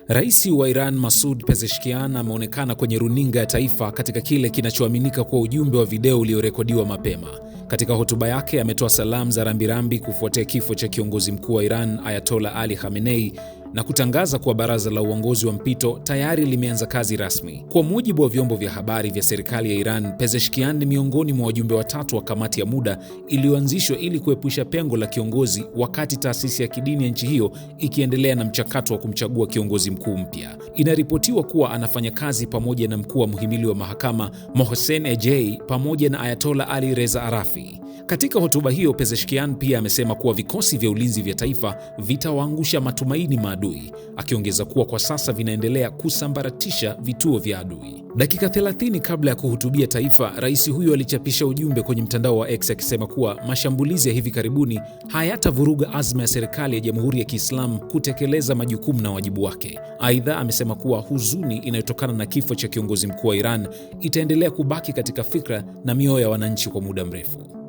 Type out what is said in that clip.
Rais wa Iran Masoud Pezeshkian ameonekana kwenye runinga ya taifa katika kile kinachoaminika kuwa ujumbe wa video uliorekodiwa mapema. Katika hotuba yake ametoa salamu za rambirambi kufuatia kifo cha kiongozi mkuu wa Iran Ayatollah Ali Khamenei na kutangaza kuwa baraza la uongozi wa mpito tayari limeanza kazi rasmi. Kwa mujibu wa vyombo vya habari vya serikali ya Iran, Pezeshkian ni miongoni mwa wajumbe watatu wa kamati ya muda iliyoanzishwa ili kuepusha pengo la kiongozi wakati taasisi ya kidini ya nchi hiyo ikiendelea na mchakato wa kumchagua kiongozi mkuu mpya. Inaripotiwa kuwa anafanya kazi pamoja na mkuu wa mhimili wa mahakama Mohsen Ejei pamoja na Ayatollah Ali Reza Arafi. Katika hotuba hiyo, Pezeshkian pia amesema kuwa vikosi vya ulinzi vya taifa vitawaangusha matumaini maadui, akiongeza kuwa kwa sasa vinaendelea kusambaratisha vituo vya adui. Dakika 30 kabla ya kuhutubia taifa, rais huyo alichapisha ujumbe kwenye mtandao wa X akisema kuwa mashambulizi ya hivi karibuni hayatavuruga azma ya serikali ya Jamhuri ya Kiislamu kutekeleza majukumu na wajibu wake. Aidha, amesema kuwa huzuni inayotokana na kifo cha kiongozi mkuu wa Iran itaendelea kubaki katika fikra na mioyo ya wananchi kwa muda mrefu.